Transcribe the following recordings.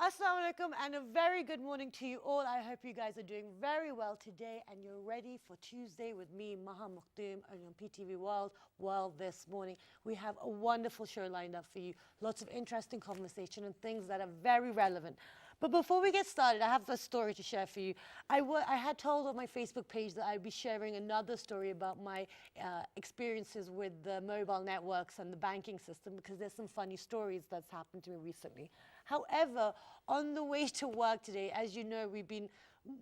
Assalamu alaikum and a very good morning to you all. I hope you guys are doing very well today and you're ready for Tuesday with me, Maha Mukhtim, on PTV World. Well, this morning we have a wonderful show lined up for you. Lots of interesting conversation and things that are very relevant. But before we get started, I have a story to share for you. I had told on my Facebook page that I'd be sharing another story about my experiences with the mobile networks and the banking system because there's some funny stories that's happened to me recently. However, on the way to work today, as you know, we've been,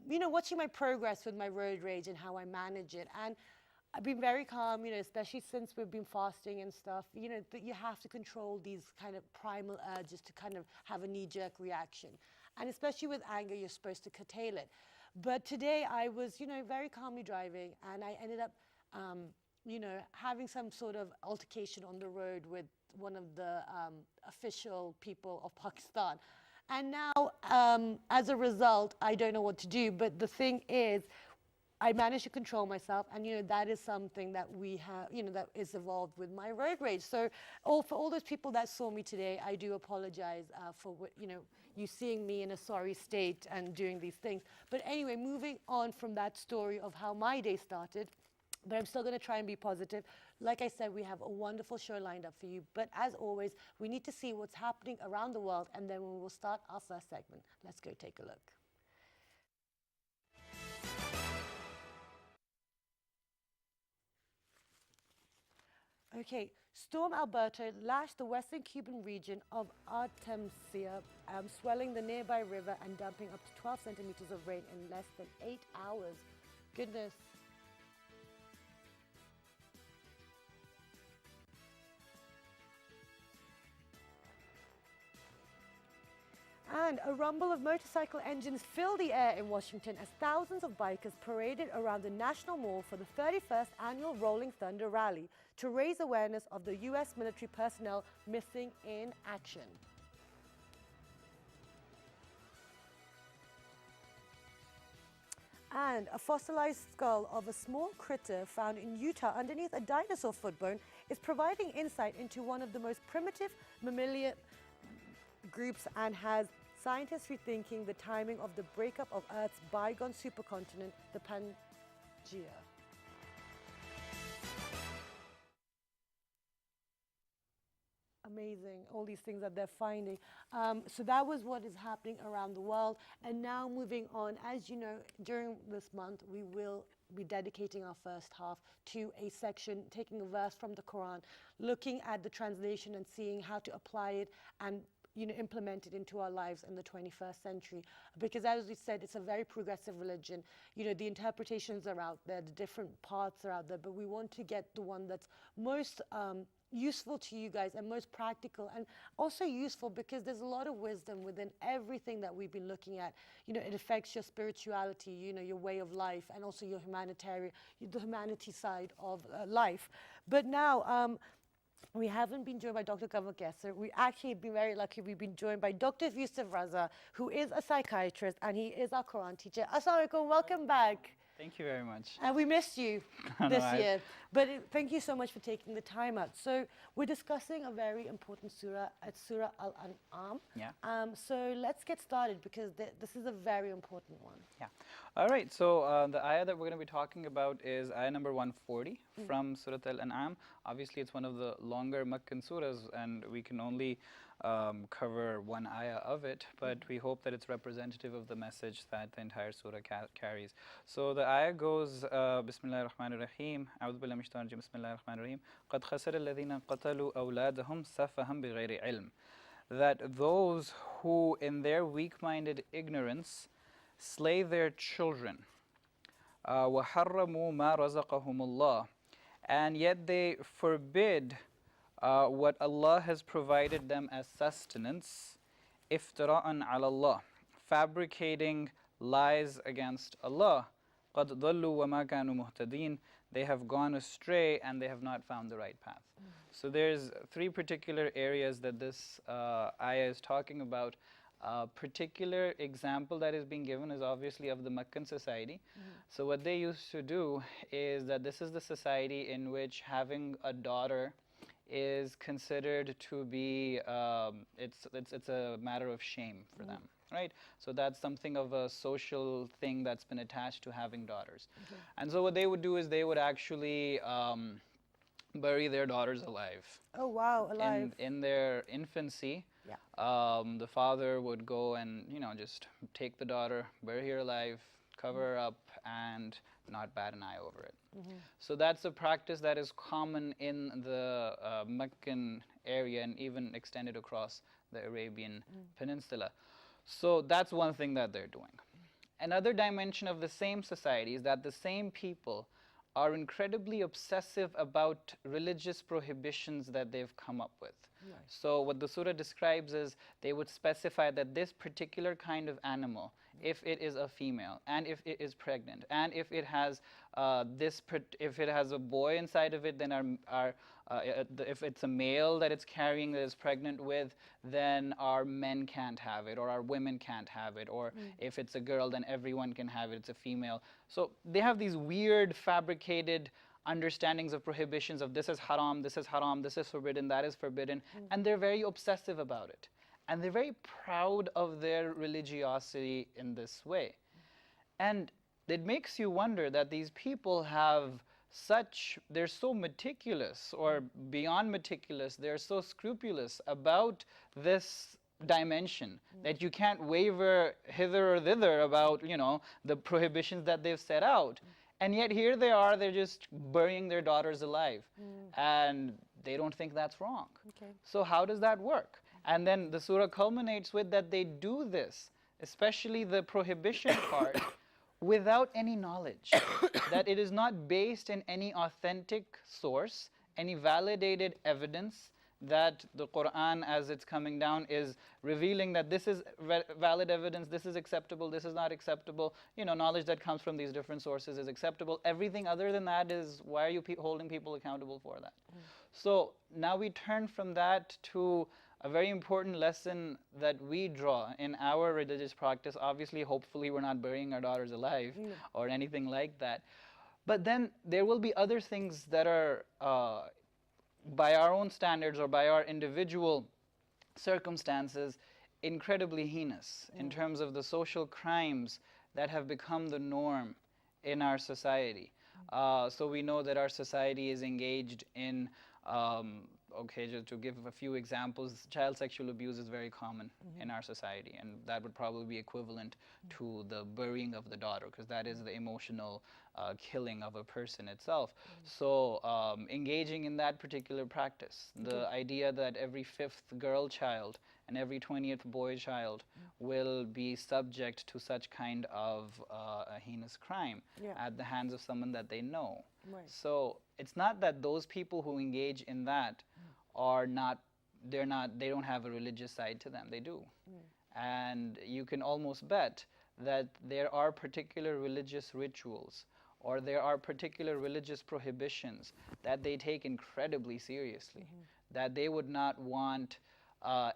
watching my progress with my road rage and how I manage it. And I've been very calm, especially since we've been fasting and stuff, that you have to control these kind of primal urges to kind of have a knee-jerk reaction. And especially with anger, you're supposed to curtail it. But today I was, very calmly driving and I ended up, having some sort of altercation on the road with one of the official people of Pakistan. And now, as a result, I don't know what to do. But the thing is, I managed to control myself, and that is something that we have, that is evolved with my road rage. So, for all those people that saw me today, I do apologize for you seeing me in a sorry state and doing these things. But anyway, moving on from that story of how my day started. But I'm still going to try and be positive. Like I said, we have a wonderful show lined up for you. But as always, we need to see what's happening around the world, and then we will start our first segment. Let's go take a look. Okay, Storm Alberto lashed the western Cuban region of Artemisia, swelling the nearby river and dumping up to 12 centimeters of rain in less than 8 hours. Goodness. And a rumble of motorcycle engines filled the air in Washington as thousands of bikers paraded around the National Mall for the 31st annual Rolling Thunder Rally to raise awareness of the U.S. military personnel missing in action. And a fossilized skull of a small critter found in Utah underneath a dinosaur foot bone is providing insight into one of the most primitive mammalia groups and has scientists rethinking the timing of the breakup of Earth's bygone supercontinent, the Pangea. Amazing, all these things that they're finding. So that was what is happening around the world. And now moving on, as you know, during this month, we will be dedicating our first half to a section, taking a verse from the Quran, looking at the translation and seeing how to apply it and implement it into our lives in the 21st century. Because as we said, it's a very progressive religion. The interpretations are out there, the different parts are out there, but we want to get the one that's most useful to you guys and most practical and also useful because there's a lot of wisdom within everything that we've been looking at. It affects your spirituality, your way of life and also your the humanity side of life. But now, we haven't been joined by Dr. Kamal Kesser. We actually have been very lucky. We've been joined by Dr. Yusuf Raza, who is a psychiatrist and he is our Quran teacher. Assalamu alaikum, welcome back. Thank you very much. And we missed you this year. But thank you so much for taking the time out. So we're discussing a very important surah. It's Surah Al-An'am. Yeah. So let's get started because this is a very important one. Yeah. All right. So the ayah that we're going to be talking about is ayah number 140 from Surah Al-An'am. Obviously, it's one of the longer Meccan surahs and we can only cover one ayah of it, but we hope that it's representative of the message that the entire surah carries. So the ayah goes, Bismillah ar-Rahman ar-Rahim, A'udhu billahi minash shaitanir rajim, Bismillah ar-Rahman ar-Rahim, قَدْ خَسَرَ الَّذِينَ قَتَلُوا أَوْلَادَهُمْ سَفَهًا بِغَيْرِ عِلْمٍ. That those who in their weak-minded ignorance slay their children, وَحَرَّمُوا مَا رَزَقَهُمُ اللَّهُ, and yet they forbid what Allah has provided them as sustenance, iftira'an ala Allah, fabricating lies against Allah. قَدْ ضَلُّوا وَمَا كَانُوا مُهْتَدِينَ. They have gone astray and they have not found the right path. So there's three particular areas that this ayah is talking about. A particular example that is being given is obviously of the Meccan society. So what they used to do is that this is the society in which having a daughter is considered to be it's a matter of shame for them, right? So that's something of a social thing that's been attached to having daughters. And so what they would do is they would actually bury their daughters alive. Oh, wow, alive. In their infancy, Yeah. the father would go and, you know, just take the daughter, bury her alive, cover her up, and not bat an eye over it. So that's a practice that is common in the Meccan area and even extended across the Arabian Peninsula. So that's one thing that they're doing. Another dimension of the same society is that the same people are incredibly obsessive about religious prohibitions that they've come up with. Right. So what the surah describes is they would specify that this particular kind of animal, if it is a female and if it is pregnant and if it has if it has a boy inside of it, then if it's a male that it's carrying that is pregnant with, then our men can't have it or our women can't have it, or if it's a girl, then everyone can have it, it's a female. So they have these weird fabricated understandings of prohibitions of this is haram, this is haram, this is forbidden, that is forbidden, and they're very obsessive about it. And they're very proud of their religiosity in this way. And it makes you wonder that these people have they're so meticulous, or beyond meticulous, they're so scrupulous about this dimension that you can't waver hither or thither about, you know, the prohibitions that they've set out. And yet here they are, they're just burying their daughters alive. And they don't think that's wrong. Okay. So how does that work? And then the surah culminates with that they do this, especially the prohibition part, without any knowledge, that it is not based in any authentic source, any validated evidence, that the Quran as it's coming down is revealing that this is valid evidence, this is acceptable, this is not acceptable. You know, knowledge that comes from these different sources is acceptable. Everything other than that is, why are you holding people accountable for that? So now we turn from that to a very important lesson that we draw in our religious practice. Obviously, hopefully we're not burying our daughters alive or anything like that. But then there will be other things that are by our own standards or by our individual circumstances, incredibly heinous in terms of the social crimes that have become the norm in our society. So we know that our society is engaged in, okay, just to give a few examples, child sexual abuse is very common in our society, and that would probably be equivalent to the burying of the daughter, because that is the emotional killing of a person itself. So engaging in that particular practice, the idea that every 5th girl child and every 20th boy child will be subject to such kind of a heinous crime at the hands of someone that they know. Right. So it's not that those people who engage in that are not, they don't have a religious side to them. They do. And you can almost bet that there are particular religious rituals or there are particular religious prohibitions that they take incredibly seriously, that they would not want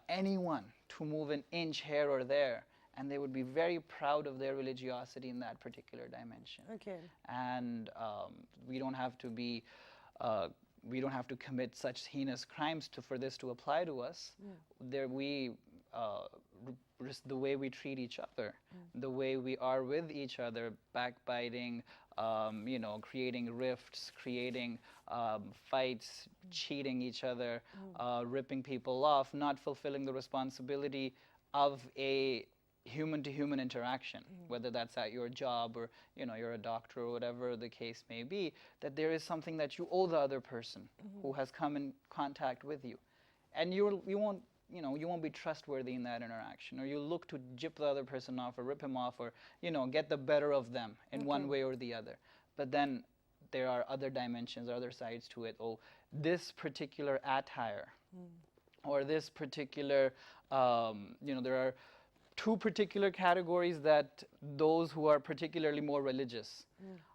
anyone to move an inch here or there, and they would be very proud of their religiosity in that particular dimension. Okay. And we don't have to be, we don't have to commit such heinous crimes for this to apply to us. There the way we treat each other, the way we are with each other, backbiting, you know, creating rifts, creating fights, cheating each other, ripping people off, not fulfilling the responsibility of a human-to-human interaction, whether that's at your job or, you know, you're a doctor or whatever the case may be, that there is something that you owe the other person who has come in contact with you. And you won't, you know, you won't be trustworthy in that interaction, or you look to jip the other person off or rip him off, or, you know, get the better of them in one way or the other. But then there are other dimensions, other sides to it. Oh, this particular attire, or this particular, you know, there are 2 particular categories that those who are particularly more religious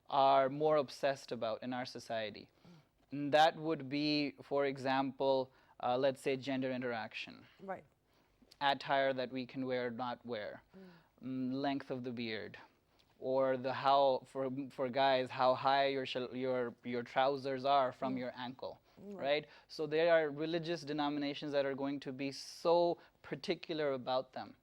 are more obsessed about in our society. And that would be, for example, let's say gender interaction. Right. Attire that we can wear or not wear. Length of the beard. Or for guys, how high your trousers are from your ankle. right? So there are religious denominations that are going to be so particular about them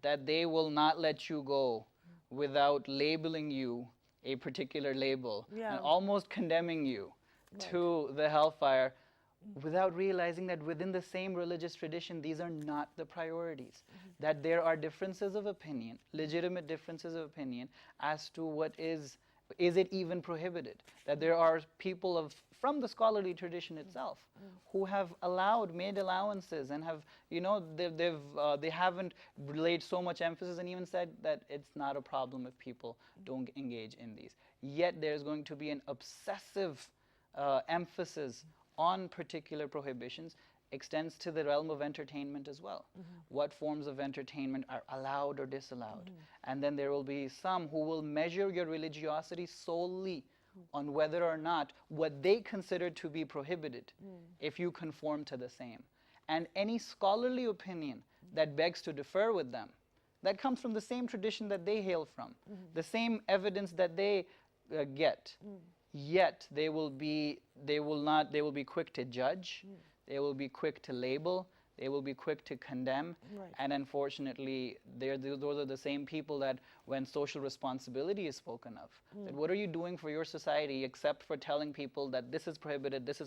that they will not let you go without labeling you a particular label and almost condemning you to the hellfire without realizing that within the same religious tradition, these are not the priorities. That there are differences of opinion, legitimate differences of opinion as to what is it even prohibited? That there are people from the scholarly tradition itself who have made allowances and have, they haven't laid so much emphasis and even said that it's not a problem if people don't engage in these. Yet there's going to be an obsessive emphasis on particular prohibitions, extends to the realm of entertainment as well. What forms of entertainment are allowed or disallowed? And then there will be some who will measure your religiosity solely on whether or not what they consider to be prohibited, if you conform to the same. And any scholarly opinion that begs to differ with them, that comes from the same tradition that they hail from, the same evidence that they get, yet they will be quick to judge, they will be quick to label, they will be quick to condemn, and unfortunately those are the same people that when social responsibility is spoken of, that what are you doing for your society except for telling people that this is prohibited, and this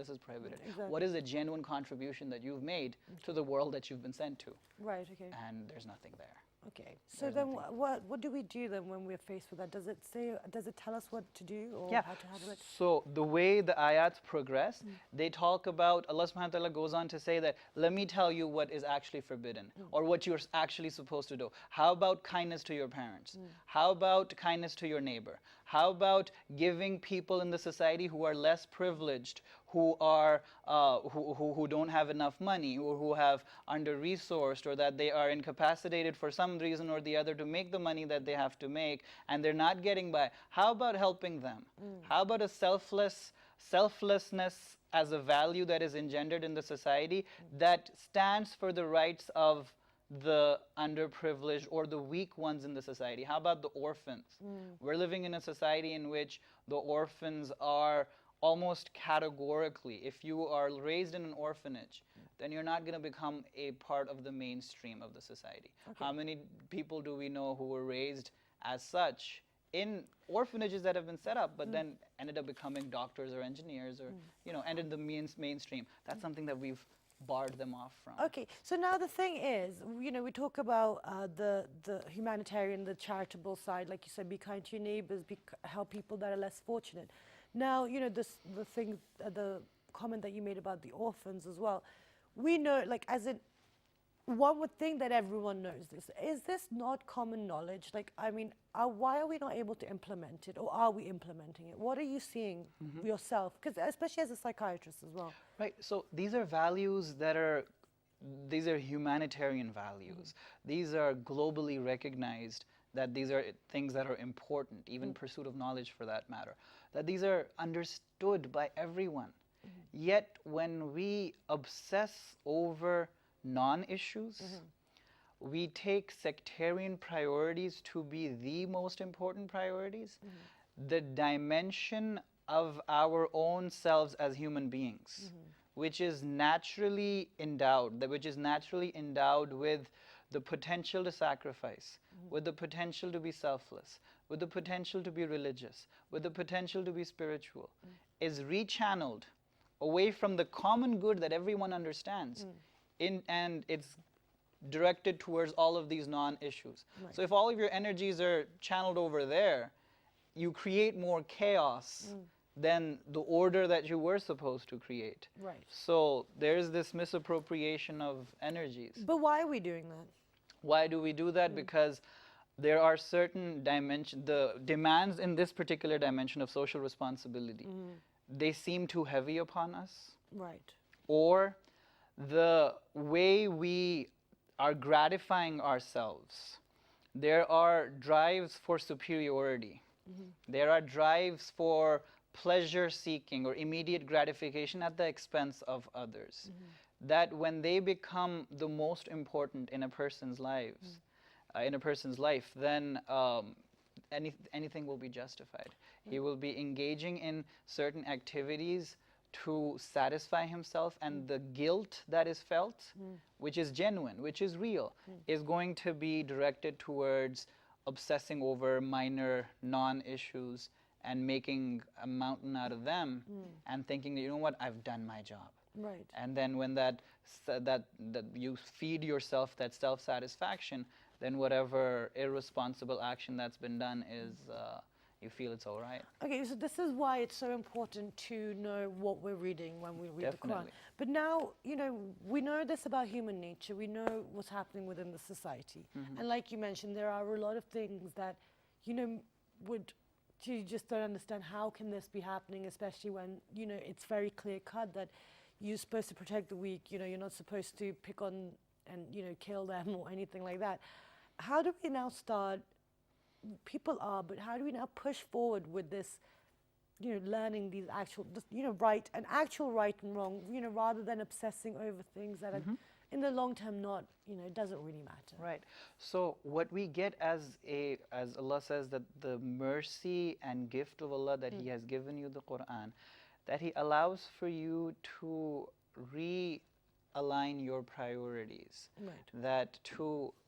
is prohibited? What is a genuine contribution that you've made to the world that you've been sent to? And there's nothing there. Okay, so then what do we do then when we're faced with that? Does it tell us what to do or how to handle it? So the way the ayats progress, they talk about, Allah subhanahu wa ta'ala goes on to say that, let me tell you what is actually forbidden or what you're actually supposed to do. How about kindness to your parents? How about kindness to your neighbor? How about giving people in the society who are less privileged, who are who don't have enough money, or who have under-resourced, or that they are incapacitated for some reason or the other to make the money that they have to make, and they're not getting by? How about helping them? How about a selflessness as a value that is engendered in the society that stands for the rights of the underprivileged or the weak ones in the society? How about the orphans? We're living in a society in which the orphans are almost categorically, if you are raised in an orphanage, then you're not going to become a part of the mainstream of the society. How many people do we know who were raised as such in orphanages that have been set up, but then ended up becoming doctors or engineers, or entered the mainstream? That's something that we've barred them off from. Okay, so now the thing is, we talk about the humanitarian, the charitable side, like you said, be kind to your neighbors, help people that are less fortunate. Now, the comment that you made about the orphans as well, we know, like, as in, one would think that everyone knows this. Is this not common knowledge? Like, I mean, why are we not able to implement it, or are we implementing it? What are you seeing yourself? Because especially as a psychiatrist as well. Right, so these are values these are humanitarian values. These are globally recognized, that these are things that are important, even pursuit of knowledge for that matter, that these are understood by everyone. Yet when we obsess over non-issues, we take sectarian priorities to be the most important priorities, the dimension of our own selves as human beings, which is naturally endowed with the potential to sacrifice, with the potential to be selfless, with the potential to be religious, with the potential to be spiritual, is rechanneled away from the common good that everyone understands, and it's directed towards all of these non-issues. So if all of your energies are channeled over there, you create more chaos than the order that you were supposed to create. So there's this misappropriation of energies. But why are we doing that? Why do we do that? Because there are certain the demands in this particular dimension of social responsibility, they seem too heavy upon us. Or the way we are gratifying ourselves. There are drives for superiority. There are drives for pleasure seeking or immediate gratification at the expense of others. That when they become the most important in a person's life, then anything will be justified. He will be engaging in certain activities to satisfy himself, and the guilt that is felt, which is genuine, which is real, is going to be directed towards obsessing over minor non-issues and making a mountain out of them, and thinking that, you know what, I've done my job. Right. And then when that you feed yourself that self-satisfaction, then whatever irresponsible action that's been done is, you feel it's all right. Okay, so this is why it's so important to know what we're reading when we read the Quran. Definitely. But now, you know, we know this about human nature. We know what's happening within the society. And like you mentioned, there are a lot of things that, you know, you just don't understand how can this be happening, especially when, you know, it's very clear cut that you're supposed to protect the weak, you know, you're not supposed to pick on and, you know, kill them or anything like that. How do we now start, people are, but how do we now push forward with this, you know, learning these actual, you know, actual right and wrong, you know, rather than obsessing over things that are in the long term not, you know, it doesn't really matter. Right. So what we get as Allah says, that the mercy and gift of Allah that He has given you the Quran, that He allows for you to realign your priorities. Right. That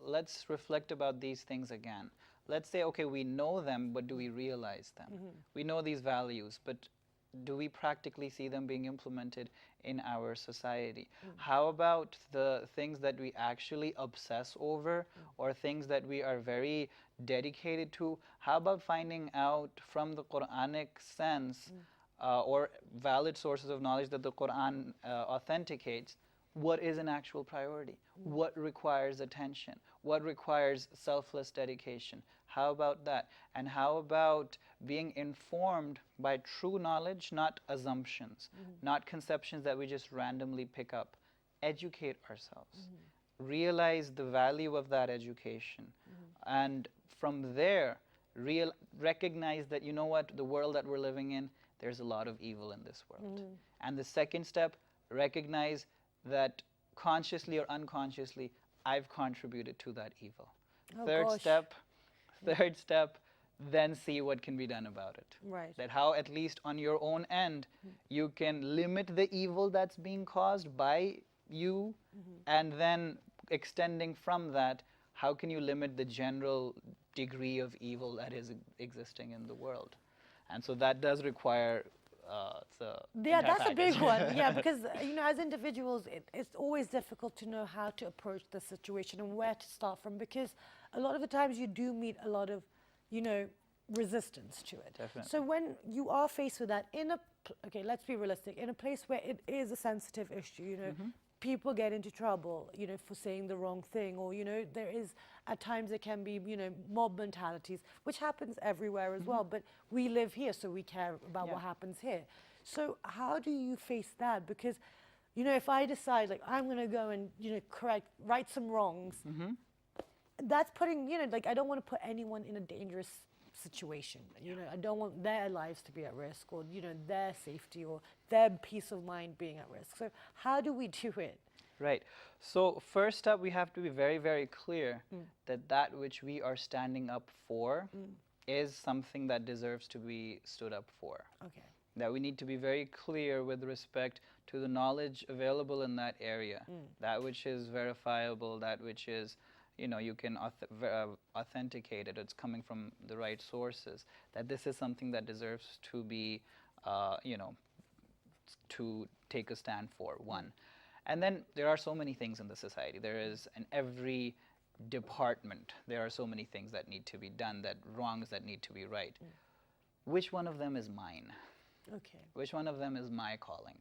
let's reflect about these things again. Let's say, okay, we know them, but do we realize them? We know these values, but do we practically see them being implemented in our society? How about the things that we actually obsess over, or things that we are very dedicated to? How about finding out from the Quranic sense, or valid sources of knowledge that the Quran authenticates, what is an actual priority? What requires attention? What requires selfless dedication? How about that? And how about being informed by true knowledge, not assumptions, not conceptions that we just randomly pick up? Educate ourselves. Realize the value of that education. And from there, recognize that, you know what, the world that we're living in, there's a lot of evil in this world. And the second step, recognize that consciously or unconsciously, I've contributed to that evil. Third step, then see what can be done about it. Right. That how, at least on your own end, you can limit the evil that's being caused by you, and then extending from that, how can you limit the general degree of evil that is existing in the world? And so that does require that's a big one. Yeah, because, you know, as individuals, it's always difficult to know how to approach the situation and where to start from, because a lot of the times you do meet a lot of, you know, resistance to it. Definitely. So when you are faced with that, okay, let's be realistic, in a place where it is a sensitive issue, you know, people get into trouble, you know, for saying the wrong thing, or, you know, there is, at times there can be, you know, mob mentalities, which happens everywhere as well, but we live here, so we care about what happens here. So how do you face that? Because, you know, if I decide, like, I'm going to go and, you know, right some wrongs, that's putting, you know, like, I don't want to put anyone in a dangerous situation. You know, I don't want their lives to be at risk, or, you know, their safety or their peace of mind being at risk. So how do we do it? Right. So first up, we have to be very, very clear that which we are standing up for is something that deserves to be stood up for. Okay. That we need to be very clear with respect to the knowledge available in that area. That which is verifiable, that which is, you know, you can authenticate it, it's coming from the right sources, that this is something that deserves to be, you know, to take a stand for, one. And then there are so many things in the society. There is, in every department, there are so many things that need to be done, that wrongs that need to be right. Which one of them is mine? Okay. Which one of them is my calling?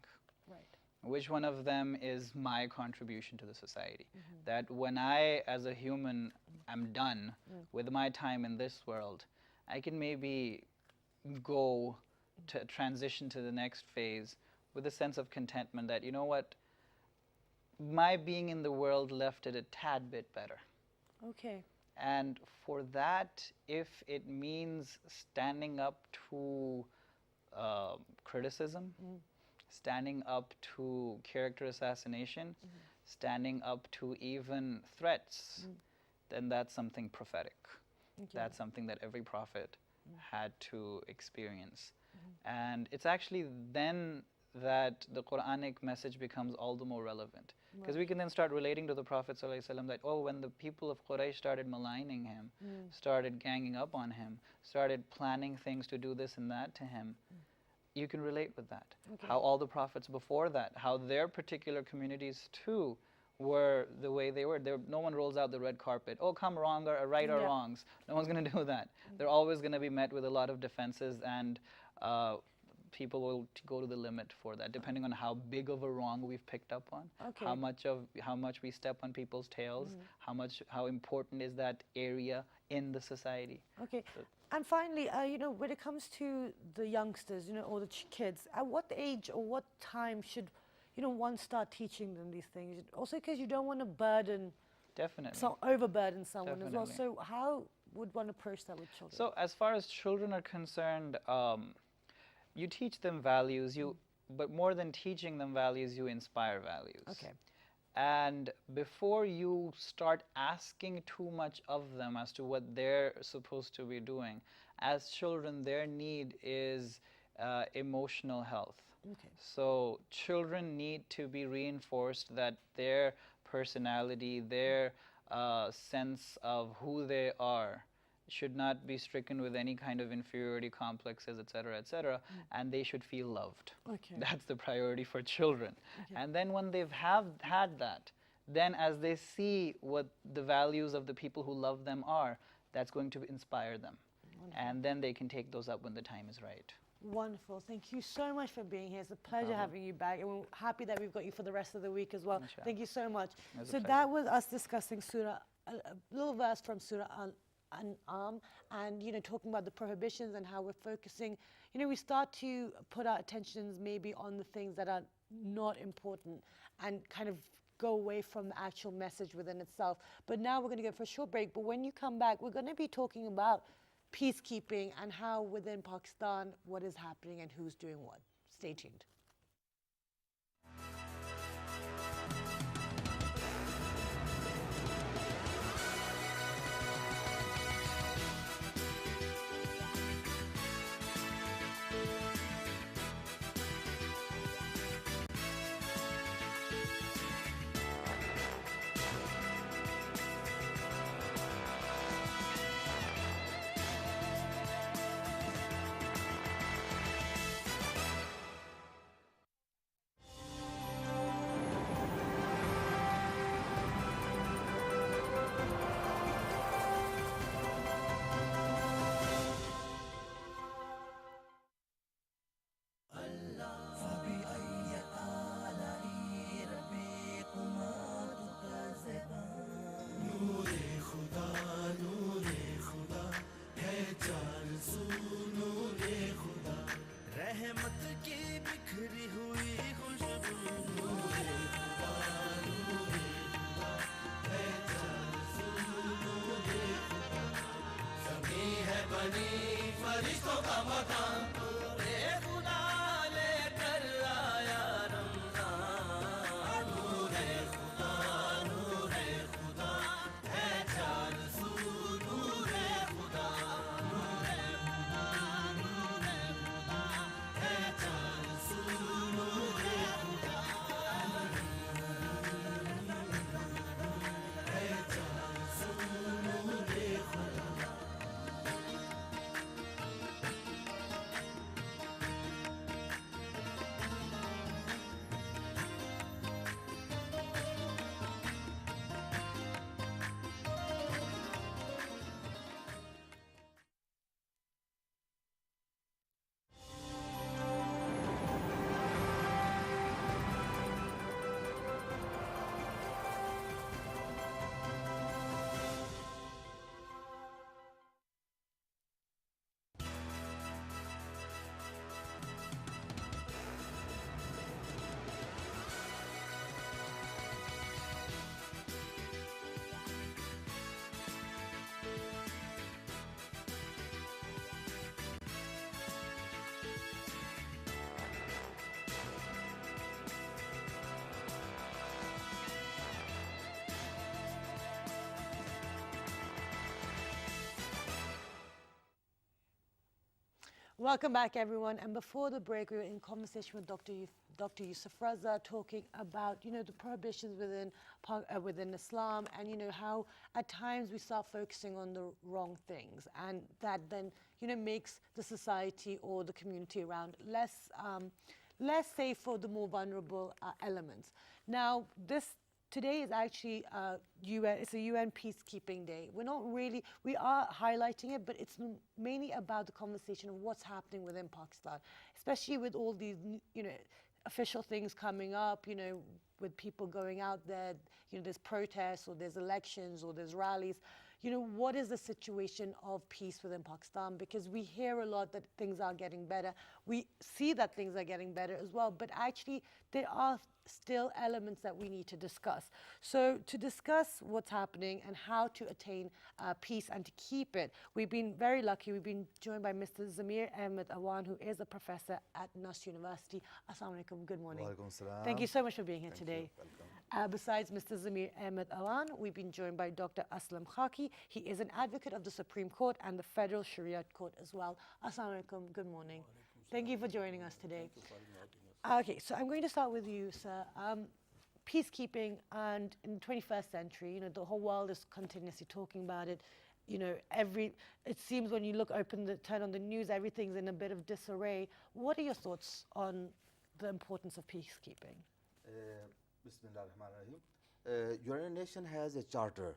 Right. Which one of them is my contribution to the society? That when I, as a human, am done with my time in this world, I can maybe go to transition to the next phase with a sense of contentment that, you know what, my being in the world left it a tad bit better. Okay. And for that, if it means standing up to criticism, standing up to character assassination, standing up to even threats, then that's something prophetic. Okay. That's something that every prophet had to experience. And it's actually then that the Quranic message becomes all the more relevant. Because we can then start relating to the Prophet ﷺ that, oh, when the people of Quraysh started maligning him, started ganging up on him, started planning things to do this and that to him, you can relate with that. How all the prophets before that, how their particular communities too were the way they were. No one rolls out the red carpet. Oh, come wrong or right or wrongs. No one's going to do that. They're always going to be met with a lot of defenses, and people will go to the limit for that, depending on how big of a wrong we've picked up on, how much we step on people's tails, how important is that area in the society. Okay. And finally, you know, when it comes to the youngsters, you know, or the kids, at what age or what time should, you know, one start teaching them these things? Also, because you don't want to burden, overburden someone as well. So how would one approach that with children? So as far as children are concerned, you teach them values, but more than teaching them values, you inspire values. Okay. And before you start asking too much of them as to what they're supposed to be doing, as children, their need is emotional health. Okay. So children need to be reinforced that their personality, their sense of who they are should not be stricken with any kind of inferiority complexes, etc., and they should feel loved. Okay. That's the priority for children. Okay. And then when they've had that, then as they see what the values of the people who love them are, that's going to inspire them. Wonderful. And then they can take those up when the time is right. Wonderful. Thank you so much for being here. It's a pleasure having you back, and we're happy that we've got you for the rest of the week as well. Inshallah. Thank you so much. So that was us discussing a little verse from Surah An'am, and, you know, talking about the prohibitions and how we're focusing. You know, we start to put our attentions maybe on the things that are not important and kind of go away from the actual message within itself. But now we're going to go for a short break. But when you come back, we're going to be talking about peacekeeping and how within Pakistan, what is happening and who's doing what. Stay tuned. Welcome back, everyone. And before the break, we were in conversation with Dr. Dr. Yusuf Raza talking about, the prohibitions within Islam, and, how at times we start focusing on the wrong things, and that then, makes the society or the community around less safe for the more vulnerable elements. Now, today is actually it's a UN Peacekeeping Day. We are highlighting it, but it's mainly about the conversation of what's happening within Pakistan, especially with all these, official things coming up, with people going out there, there's protests or there's elections or there's rallies. What is the situation of peace within Pakistan? Because we hear a lot that things are getting better. We see that things are getting better as well, but actually there are still elements that we need to discuss. So to discuss what's happening and how to attain peace and to keep it, we've been very lucky. We've been joined by Mr. Zamir Ahmed Awan, who is a professor at NUS University. Assalamu alaikum, good morning. Walaikum salam. Thank you so much for being here today. Welcome. Besides Mr. Zamir Ahmed Awan, we've been joined by Dr. Aslam Khaki. He is an advocate of the Supreme Court and the Federal Sharia Court as well. Assalamu alaikum, good morning. Thank you for joining us today. Okay, so I'm going to start with you, sir. Peacekeeping, and in the 21st century, the whole world is continuously talking about it. It seems when you turn on the news, everything's in a bit of disarray. What are your thoughts on the importance of peacekeeping? Bismillah ar-Rahman ar-Rahim. United Nations has a charter.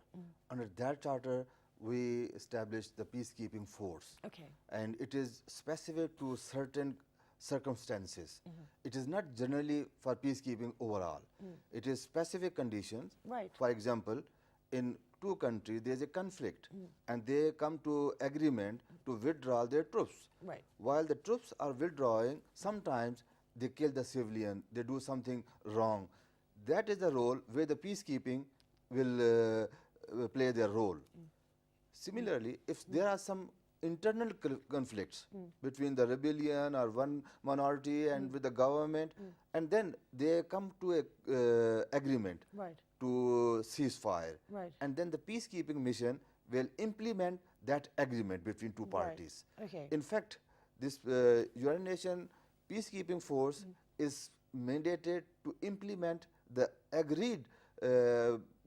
Under that charter, we established the peacekeeping force. Okay. And it is specific to certain circumstances. It is not generally for peacekeeping overall. It is specific conditions. Right. For example, in two countries, there is a conflict, and they come to agreement to withdraw their troops. Right. While the troops are withdrawing, sometimes they kill the civilian, they do something wrong. That is the role where the peacekeeping will play their role. Similarly, if there are some internal conflicts between the rebellion or one minority and with the government, and then they come to a agreement to ceasefire, and then the peacekeeping mission will implement that agreement between two parties. Okay. In fact, this United Nations peacekeeping force is mandated to implement the agreed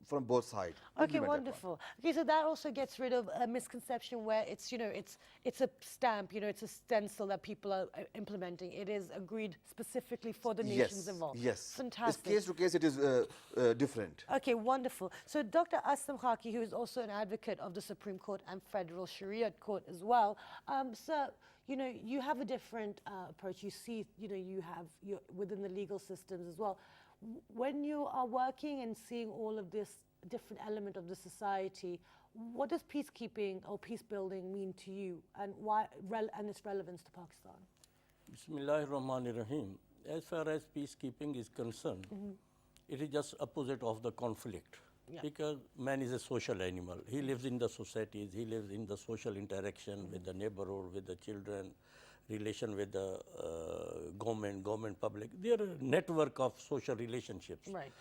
from both sides. Okay, wonderful. Okay, so that also gets rid of a misconception where it's a stamp, it's a stencil that people are implementing. It is agreed specifically for the nations involved. Yes. Fantastic. Case to case, it is different. Okay, wonderful. So Dr. Aslam Khaki, who is also an advocate of the Supreme Court and Federal Sharia Court as well, sir, you have a different approach. You see, you're within the legal systems as well. When you are working and seeing all of this different element of the society, what does peacekeeping or peace building mean to you, and and its relevance to Pakistan? Bismillah ar-Rahman ar-Rahim. As far as peacekeeping is concerned, it is just opposite of the conflict. Yeah. Because man is a social animal. He lives in the societies, he lives in the social interaction with the neighborhood, with the children, relation with the government, public. They are a network of social relationships. Right.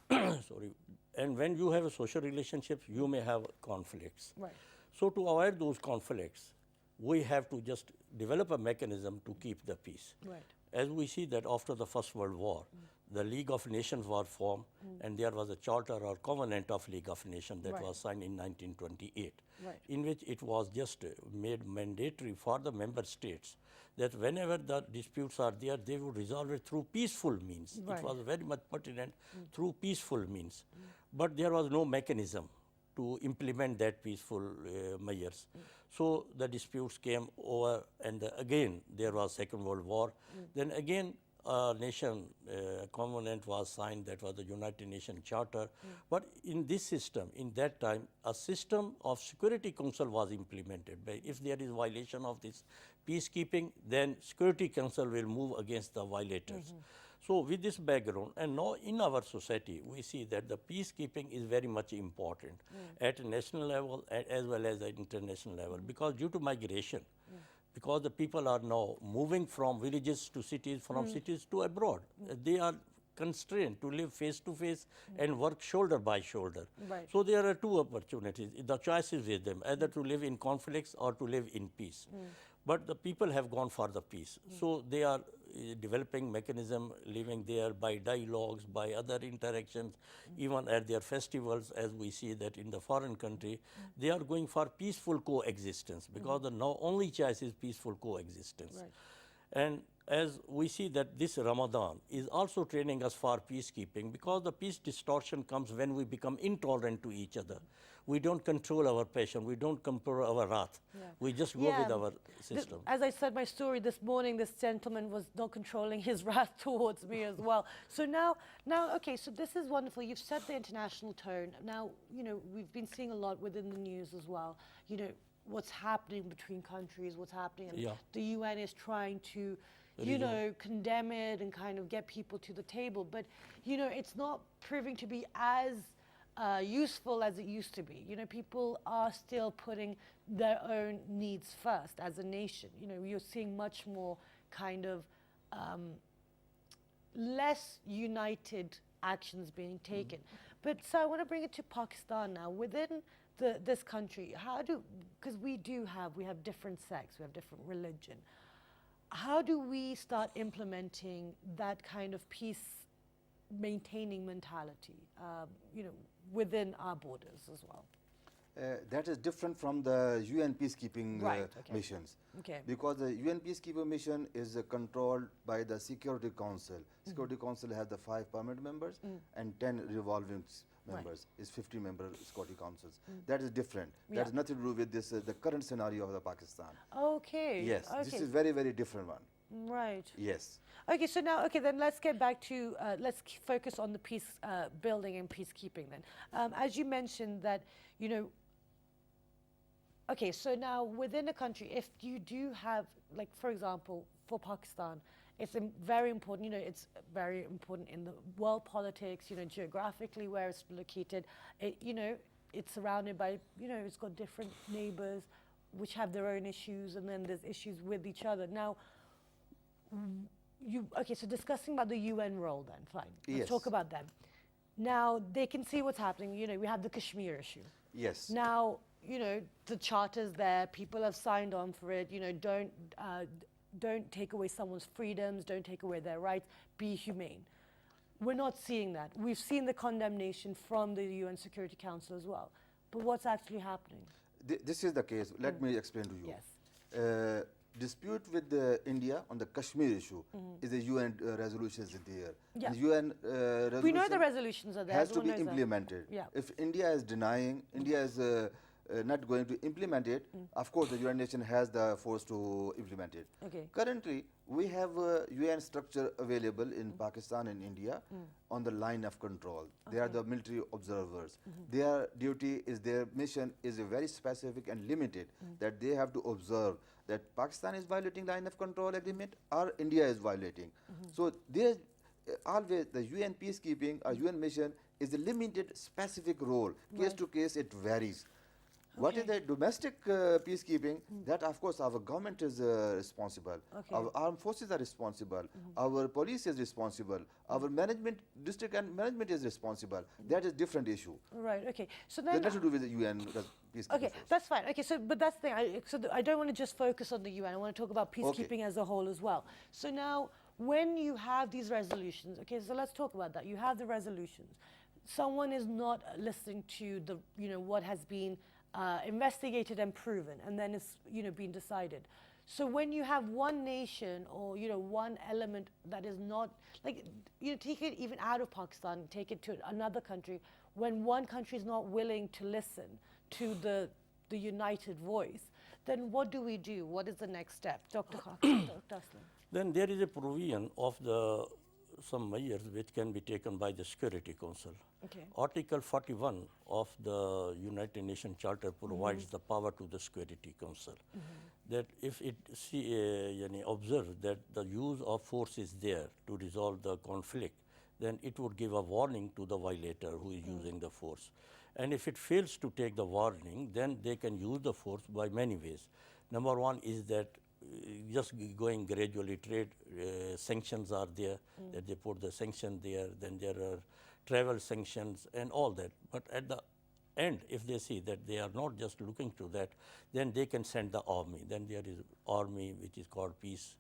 Sorry. And when you have a social relationships, you may have conflicts. Right. So to avoid those conflicts, we have to just develop a mechanism to keep the peace. Right. As we see that after the First World War, the League of Nations was formed, and there was a charter or covenant of League of Nations that was signed in 1928, in which it was just made mandatory for the member states that whenever the disputes are there, they would resolve it through peaceful means. It was very much pertinent through peaceful means. But there was no mechanism to implement that peaceful measures. So the disputes came over, and again there was Second World War. Then again a covenant was signed, that was the United Nations Charter. But in this system, in that time, a system of Security Council was implemented. If there is violation of this peacekeeping, then Security Council will move against the violators. So with this background, and now in our society, we see that the peacekeeping is very much important at a national level as well as at international level, because due to migration, because the people are now moving from villages to cities, from cities to abroad. They are constrained to live face to face and work shoulder by shoulder. Right. So there are two opportunities. The choice is with them, either to live in conflicts or to live in peace. But the people have gone for the peace. So they are developing mechanism living there by dialogues, by other interactions, even at their festivals, as we see that in the foreign country, they are going for peaceful coexistence because the now only choice is peaceful coexistence. Right. And as we see that this Ramadan is also training us for peacekeeping because the peace distortion comes when we become intolerant to each other. We don't control our passion, we don't control our wrath. Yeah. We just go with our system. As I said, my story this morning, this gentleman was not controlling his wrath towards me as well. So now, okay, so this is wonderful. You've set the international tone. Now, you know, we've been seeing a lot within the news as well. You know, what's happening between countries, what's happening. And the UN is trying to, you know, condemn it and kind of get people to the table. But, you know, it's not proving to be as useful as it used to be. You know, people are still putting their own needs first as a nation. You know, you're seeing much more kind of less united actions being taken. But so I want to bring it to Pakistan now. Within this country, because we have different sects, we have different religion. How do we start implementing that kind of peace maintaining mentality, you know, within our borders as well? That is different from the UN peacekeeping missions. Okay. Because the UN peacekeeping mission is controlled by the Security Council. Security Council has the 5 permanent members and 10 revolving members. It's 50-member Security Councils. That is different. That has nothing to do with this the current scenario of the Pakistan. Okay. Yes, this is very, very different one. Right. Yes. Okay, so now, then let's get back to, let's focus on the peace building and peacekeeping then. As you mentioned that, you know, okay, so now within a country, if you do have, like, for example, for Pakistan, it's very important, you know, it's very important in the world politics, you know, geographically where it's located. You know, it's surrounded by, you know, it's got different neighbors which have their own issues, and then there's issues with each other. Now, okay, so discussing about the UN role then, fine. Let's talk about them. Now, they can see what's happening. You know, we have the Kashmir issue. Yes. Now, you know, the charter's there, people have signed on for it, you know, don't take away someone's freedoms, don't take away their rights, be humane. We're not seeing that. We've seen the condemnation from the UN Security Council as well. But what's actually happening? This is the case. Let me explain to you. Yes. Dispute with India on the Kashmir issue is a UN resolution is there. Yeah. And UN resolution We know the resolutions are there. has to Everyone be knows that. implemented. Yeah. If India is denying, India is not going to implement it, of course the UN nation has the force to implement it. Okay. Currently, we have a UN structure available in Pakistan and India on the line of control. They are the military observers. Their duty is, their mission is very specific and limited, that they have to observe that Pakistan is violating line of control agreement or India is violating. So there always the UN peacekeeping or UN mission is a limited specific role. Case to case it varies. What is the domestic peacekeeping? That of course our government is responsible. Our armed forces are responsible. Our police is responsible. Our management, district and management is responsible. That is different issue. Right, okay. So That then, has to do with the UN peacekeeping okay, force. that's fine. Okay, so, but that's the thing. I don't want to just focus on the UN. I want to talk about peacekeeping as a whole as well. So now, when you have these resolutions, okay, so let's talk about that. You have the resolutions. Someone is not listening to the, you know, what has been investigated and proven, and then it's, you know, been decided. So when you have one nation or, you know, one element that is not, like, you know, take it even out of Pakistan, take it to another country, when one country is not willing to listen to the united voice, then what do we do? What is the next step? Dr. Aslam. Then there is a provision of the some measures which can be taken by the Security Council. Okay. Article 41 of the United Nations Charter provides the power to the Security Council that if it observes that the use of force is there to resolve the conflict, then it would give a warning to the violator who is using the force. And if it fails to take the warning, then they can use the force by many ways. Number one is that just going gradually, trade sanctions are there, that they put the sanction there, then there are travel sanctions and all that. But at the end, if they see that they are not just looking to that, then they can send the army. Then there is army which is called peace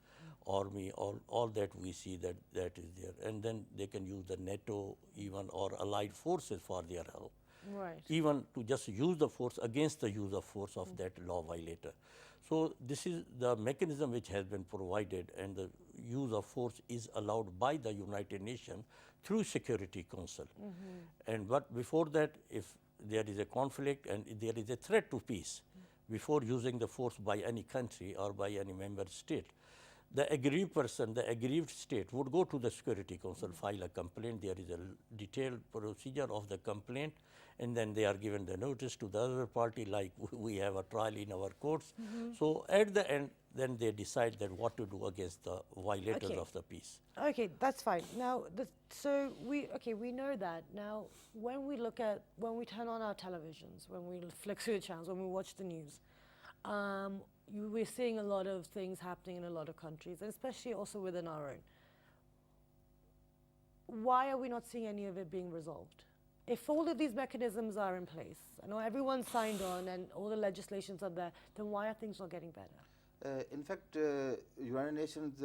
army, all that we see that is there. And then they can use the NATO even or allied forces for their help. Right. Even to just use the force against the use of force of that law violator. So this is the mechanism which has been provided, and the use of force is allowed by the United Nations through Security Council. And but before that, if there is a conflict and there is a threat to peace, before using the force by any country or by any member state, the aggrieved person, the aggrieved state would go to the Security Council, file a complaint. There is a detailed procedure of the complaint, and then they are given the notice to the other party, like we have a trial in our courts. So at the end, then they decide that what to do against the violators of the peace. Okay, that's fine. Now, so we know that. Now, when we turn on our televisions, when we flick through the channels, when we watch the news, we're seeing a lot of things happening in a lot of countries, and especially also within our own. Why are we not seeing any of it being resolved? If all of these mechanisms are in place, I know everyone's signed on and all the legislations are there, then why are things not getting better? In fact, United Nations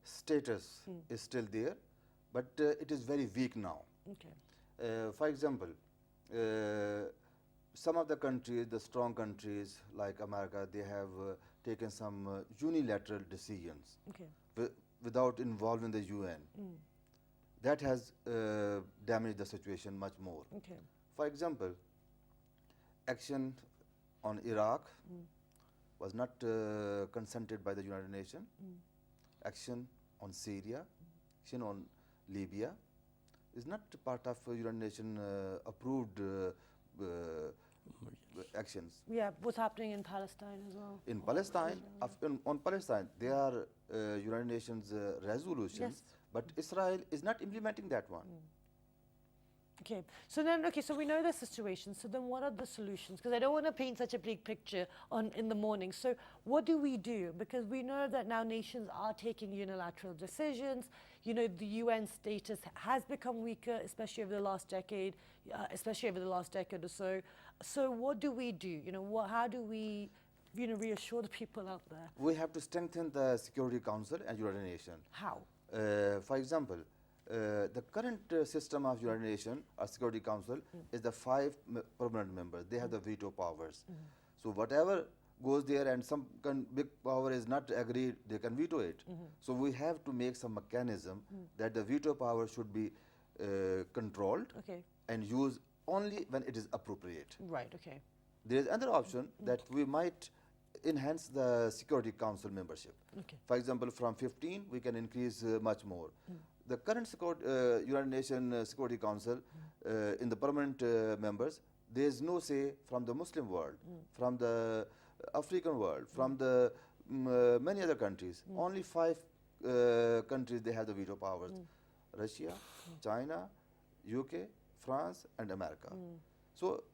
status is still there, but it is very weak now. Okay. For example, some of the countries, the strong countries like America, they have taken some unilateral decisions without involving the UN. That has damaged the situation much more. Okay. For example, action on Iraq was not consented by the United Nations. Action on Syria, action on Libya is not part of United Nations approved actions. Yeah, what's happening in Palestine as well? In Palestine, on Palestine, there are United Nations resolutions, but Israel is not implementing that one. Okay, so then, so we know the situation. So then what are the solutions? Because I don't want to paint such a big picture in the morning. So what do we do? Because we know that now nations are taking unilateral decisions. You know, the UN status has become weaker, especially over the last decade, or so. So what do we do? You know, how do we, reassure the people out there? We have to strengthen the Security Council and United Nations. How? For example, the current system of United Nations or Security Council is the 5 permanent members. They have the veto powers. So whatever goes there and some big power is not agreed, they can veto it. So we have to make some mechanism that the veto power should be controlled and used only when it is appropriate. Right, okay. There is another option that we might enhance the Security Council membership. For example, from 15, we can increase much more. The current United Nations Security Council, in the permanent members, there is no say from the Muslim world, from the African world, from the many other countries. Only 5 countries, they have the veto powers. Russia, China, UK, France, and America. So,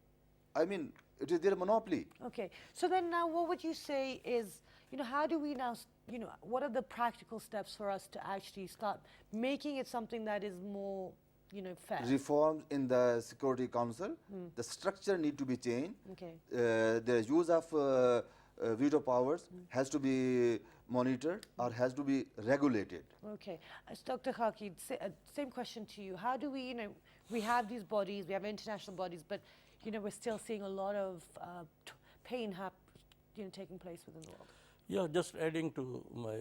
I mean, it is their monopoly. Okay. So then now what would you say is, how do we now, what are the practical steps for us to actually start making it something that is more, fair? Reforms in the Security Council, the structure need to be changed. The use of veto powers has to be monitored or has to be regulated. Okay. Dr. Khaki, same question to you. How do we, we have these bodies, we have international bodies, but we're still seeing a lot of pain taking place within the world. Yeah, just adding to my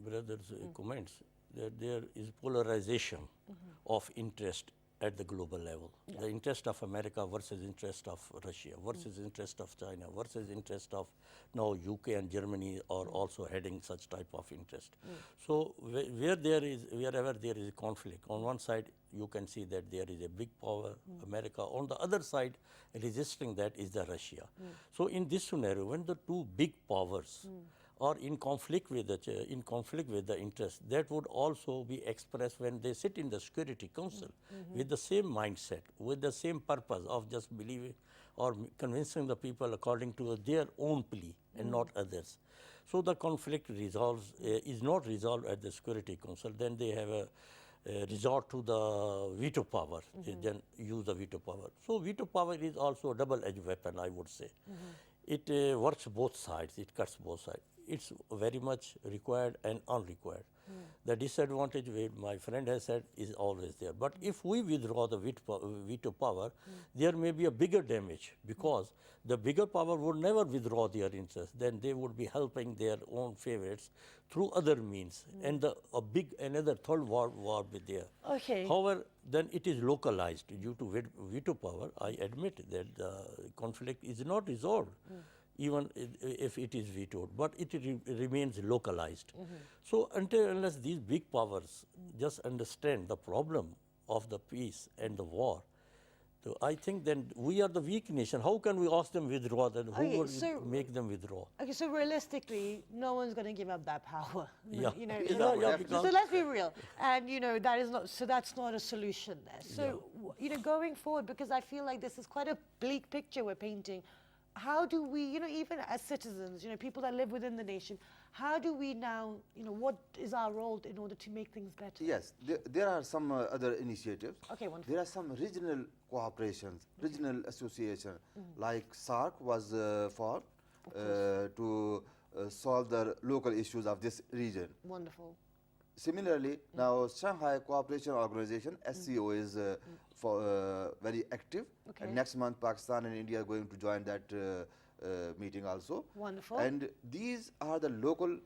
brother's comments, that there is polarization of interest at the global level. The interest of America versus interest of Russia versus interest of China versus interest of now UK and Germany are also having such type of interest. So wherever there is conflict, on one side you can see that there is a big power, America. On the other side, resisting that is the Russia. So in this scenario, when the 2 big powers are in conflict with the interest, that would also be expressed when they sit in the Security Council with the same mindset, with the same purpose of just believing or convincing the people according to their own plea and not others. So the conflict is not resolved at the Security Council. Then they have a resort to the veto power, then use the veto power. So veto power is also a double-edged weapon, I would say. It works both sides, it cuts both sides. it's very much required and unrequired. The disadvantage, my friend has said, is always there. But if we withdraw the veto power, there may be a bigger damage, because the bigger power would never withdraw their interest. Then they would be helping their own favorites through other means, and another third war would be there. Okay. However, then it is localized due to veto power. I admit that the conflict is not resolved, even if it is vetoed, but it remains localized. So unless these big powers just understand the problem of the peace and the war, so I think then we are the weak nation. How can we ask them withdraw? Then who would make them withdraw? Okay, so realistically, no one's going to give up that power. Yeah. You know, Because so let's be real. And, you know, that is not, so that's not a solution there. So, you know, going forward, because I feel like this is quite a bleak picture we're painting, how do we, you know, even as citizens, you know, people that live within the nation, how do we now, you know, what is our role in order to make things better? Yes, there are some other initiatives. Okay, wonderful. There are some regional cooperations, regional association, like SARC was formed to solve the local issues of this region. Wonderful. Similarly, now Shanghai Cooperation Organization, SCO, is very active. Okay. And next month, Pakistan and India are going to join that meeting also. Wonderful. And these are the local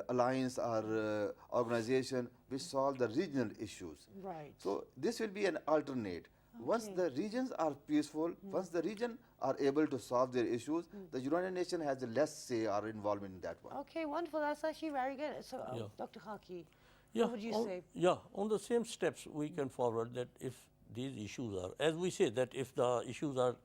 alliance or organization which solve the regional issues. Right. So this will be an alternate. Once the regions are peaceful, once the region are able to solve their issues, the United Nations has a less say or involvement in that one. Okay, wonderful. That's actually very good. So, Dr. Khaki, what would you say? Yeah, on the same steps we can forward that if these issues are, as we say, that if the issues are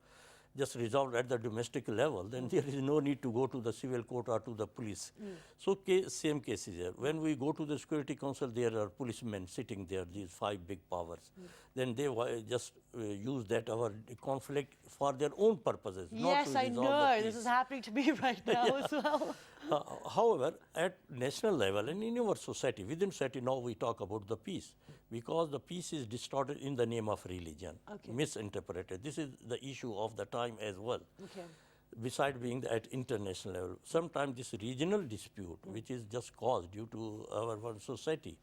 just resolved at the domestic level, then there is no need to go to the civil court or to the police. So same cases here. When we go to the Security Council, there are policemen sitting there, these 5 big powers. Then they just use that our conflict for their own purposes. Yes, not to I resolve the know. peace. This is happening to me right now as well. However, at national level and in our society, within society now we talk about the peace, because the peace is distorted in the name of religion, misinterpreted. This is the issue of the time as well. Okay. Besides being at international level, sometimes this regional dispute, which is just caused due to our one society,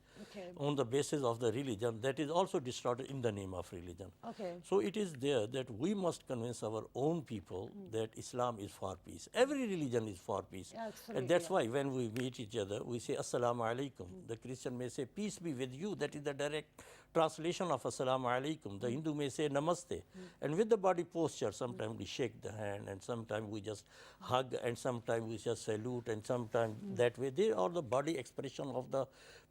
on the basis of the religion, that is also distorted in the name of religion. Okay. So it is there that we must convince our own people that Islam is for peace. Every religion is for peace. Absolutely, And that's why when we meet each other, we say Assalamu alaikum. The Christian may say peace be with you. That is the direct translation of Assalamu alaikum. The Hindu may say namaste. And with the body posture, sometimes we shake the hand, and sometimes we just hug, and sometimes we just salute, and sometimes that way. They are the body expression of the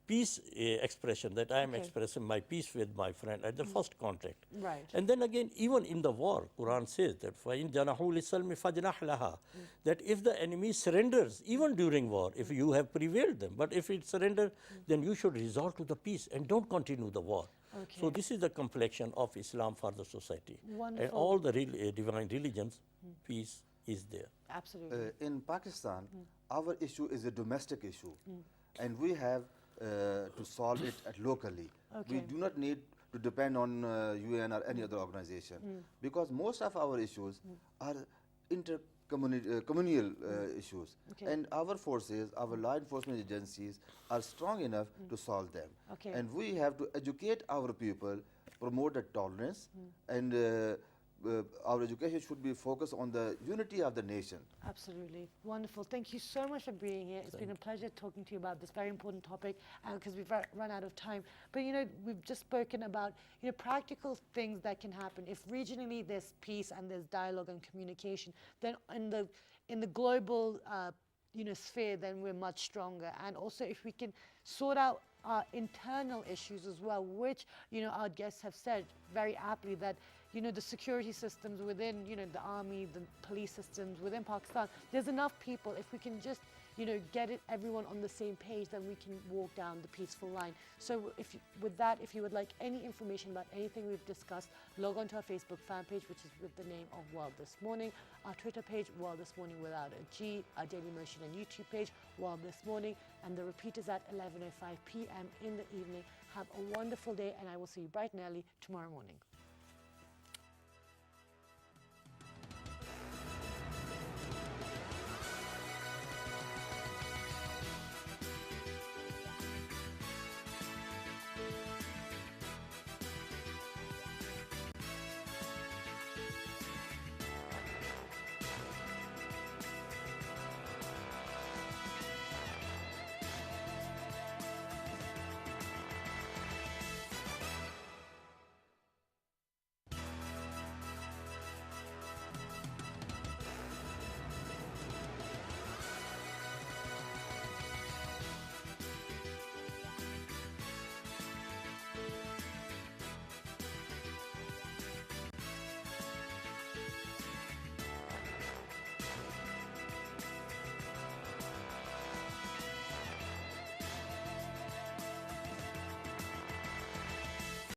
peace expression, that I am expressing my peace with my friend at the first contact. Right. And then again, even in the war, Quran says that فَإِن جَنَحُوا لِلسَّلْمِ فَجْنَحْ لَهَا, that if the enemy surrenders, even during war, if you have prevailed them, but if it surrenders, then you should resort to the peace and don't continue the war. Okay. So this is the complexion of Islam for the society. Wonderful. And all the divine religions, peace is there. Absolutely. In Pakistan, our issue is a domestic issue, and we have to solve it locally. We do not need to depend on UN or any other organization, because most of our issues are communal issues, and our forces, our law enforcement agencies are strong enough to solve them. And we have to educate our people, promote the tolerance, and our education should be focused on the unity of the nation. Absolutely. Wonderful. Thank you so much for being here. It's been a pleasure talking to you about this very important topic, because we've run out of time. But, you know, we've just spoken about, you know, practical things that can happen. If regionally there's peace and there's dialogue and communication, then in the global, you know, sphere, then we're much stronger. And also if we can sort out our internal issues as well, which, you know, our guests have said very aptly that, you know, the security systems within, you know, the army, the police systems within Pakistan, there's enough people. If we can just, you know, get everyone on the same page, then we can walk down the peaceful line. So with that, if you would like any information about anything we've discussed, log on to our Facebook fan page, which is with the name of World This Morning, our Twitter page, World This Morning without a G, our Daily Motion and YouTube page, World This Morning, and the repeat is at 11:05 p.m. in the evening. Have a wonderful day, and I will see you bright and early tomorrow morning.